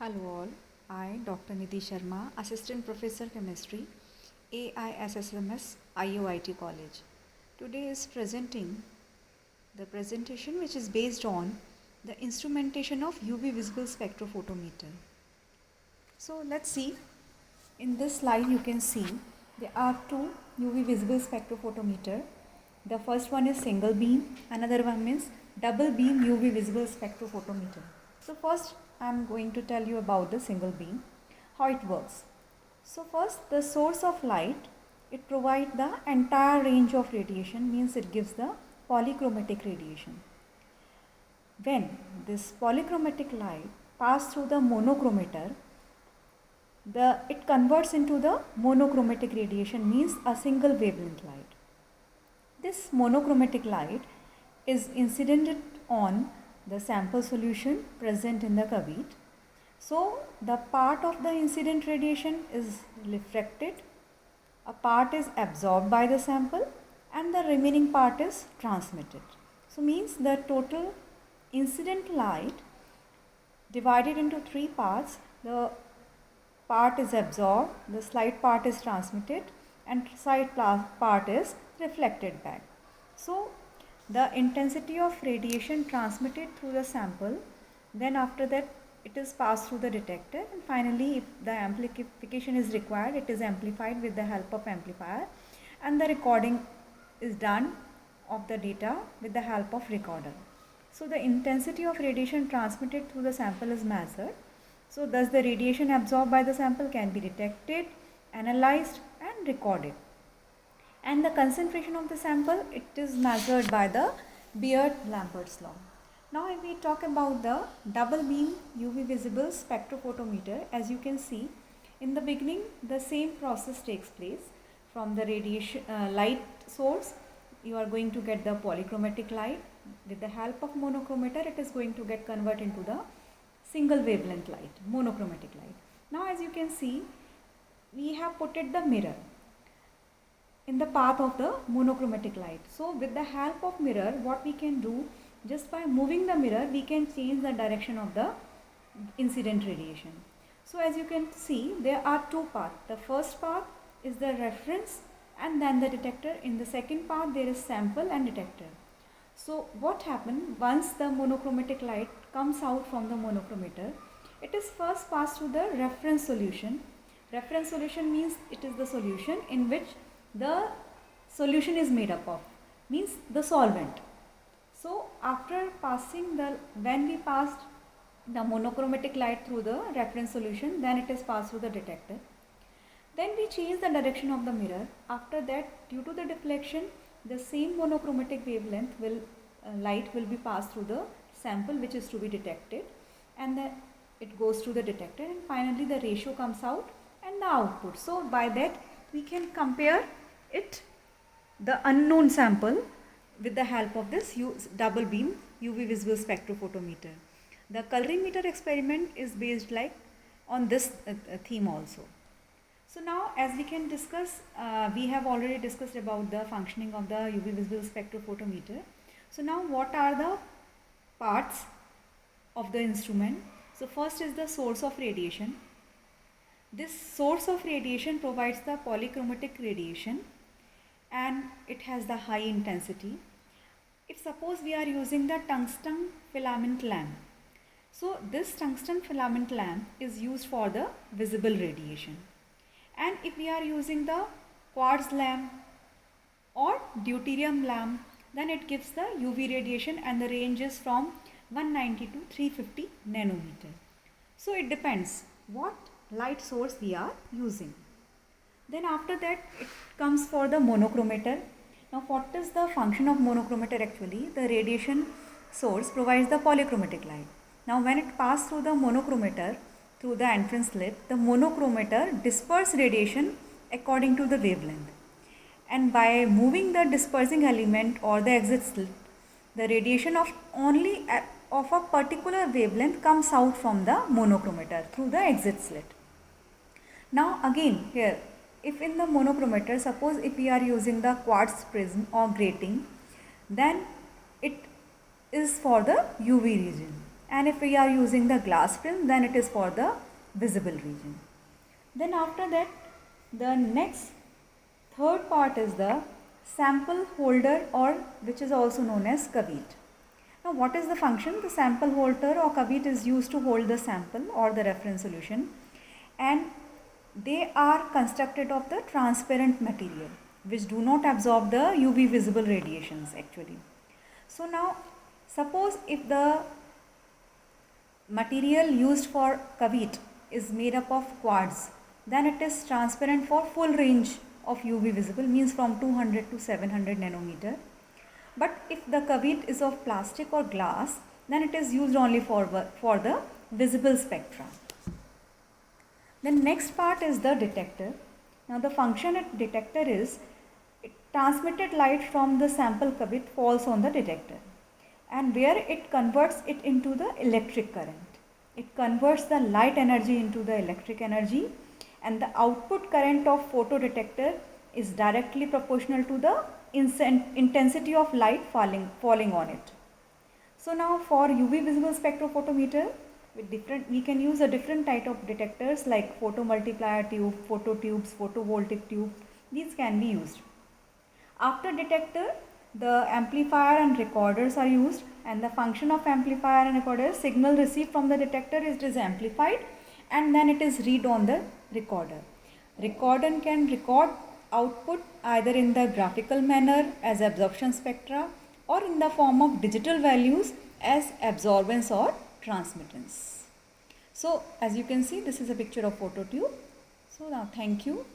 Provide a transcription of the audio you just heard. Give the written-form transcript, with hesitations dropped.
Hello all, I Dr. Nidhi Sharma, Assistant Professor Chemistry, AISSMS, IUIT College. Today is presenting the presentation which is based on the instrumentation of UV visible spectrophotometer. So let's see, in this slide you can see there are two UV visible spectrophotometer. The first one is single beam, another one is double beam UV visible spectrophotometer. So first I am going to tell you about the single beam, how it works. So first, the source of light, it provides the entire range of radiation, means it gives the polychromatic radiation. When this polychromatic light passes through the monochromator, it converts into the monochromatic radiation, means a single wavelength light. This monochromatic light is incidented on the sample solution present in the cavite. So the part of the incident radiation is reflected, a part is absorbed by the sample, and the remaining part is transmitted. So means the total incident light divided into three parts. The part is absorbed, the slight part is transmitted, and side part is reflected back. So the intensity of radiation transmitted through the sample, then after that it is passed through the detector, and finally if the amplification is required, it is amplified with the help of amplifier, and the recording is done of the data with the help of recorder. So the intensity of radiation transmitted through the sample is measured. So thus the radiation absorbed by the sample can be detected, analyzed and recorded. And the concentration of the sample, it is measured by the Beer-Lambert's law. Now if we talk about the double beam UV visible spectrophotometer, as you can see in the beginning the same process takes place. From the radiation light source you are going to get the polychromatic light. With the help of monochromator it is going to get converted into the single wavelength light, monochromatic light. Now as you can see, we have put it the mirror in the path of the monochromatic light. So with the help of mirror, what we can do, just by moving the mirror we can change the direction of the incident radiation. So as you can see, there are two paths. The first path is the reference and then the detector. In the second path there is sample and detector. So what happens, once the monochromatic light comes out from the monochromator, it is first passed through the reference solution. Reference solution means it is the solution in which the solution is made up of, means the solvent. So after passing when we passed the monochromatic light through the reference solution, then it is passed through the detector. Then we change the direction of the mirror. After that, due to the deflection, the same monochromatic wavelength light will be passed through the sample which is to be detected, and then it goes to the detector, and finally the ratio comes out and the output. So by that we can compare it, the unknown sample, with the help of this double beam UV visible spectrophotometer. The colorimeter experiment is based like on this theme also. So now as we can discuss, we have already discussed about the functioning of the UV visible spectrophotometer. So now what are the parts of the instrument? So first is the source of radiation. This source of radiation provides the polychromatic radiation and it has the high intensity. If suppose we are using the tungsten filament lamp, so this tungsten filament lamp is used for the visible radiation. And if we are using the quartz lamp or deuterium lamp, then it gives the UV radiation and the range is from 190 to 350 nanometer. So it depends what light source we are using. Then after that it comes for the monochromator. Now what is the function of monochromator actually? The radiation source provides the polychromatic light. Now when it passes through the monochromator, through the entrance slit, the monochromator disperses radiation according to the wavelength. And by moving the dispersing element or the exit slit, the radiation of a particular wavelength comes out from the monochromator through the exit slit. Now again here, if in the monochromator, suppose if we are using the quartz prism or grating, then it is for the UV region. and if we are using the glass film, then it is for the visible region. Then after that, the next third part is the sample holder, or which is also known as caveat. Now what is the function? The sample holder or caveat is used to hold the sample or the reference solution, and they are constructed of the transparent material which do not absorb the UV visible radiations actually. So now suppose if the material used for caveat is made up of quartz, then it is transparent for full range of UV visible, means from 200 to 700 nanometer. But if the caveat is of plastic or glass, then it is used only for the visible spectra. The next part is the detector. Now the function of detector is transmitted light from the sample caveat falls on the detector, and where it converts it into the electric current. It converts the light energy into the electric energy, and the output current of photodetector is directly proportional to the intensity of light falling on it. So now for UV visible spectrophotometer, we can use a different type of detectors like photomultiplier tube, phototubes, photovoltaic tube. These can be used. After detector, the amplifier and recorders are used, and the function of amplifier and recorder, signal received from the detector is amplified and then it is read on the recorder. Recorder can record output either in the graphical manner as absorption spectra or in the form of digital values as absorbance or transmittance. So as you can see, this is a picture of phototube. So now thank you.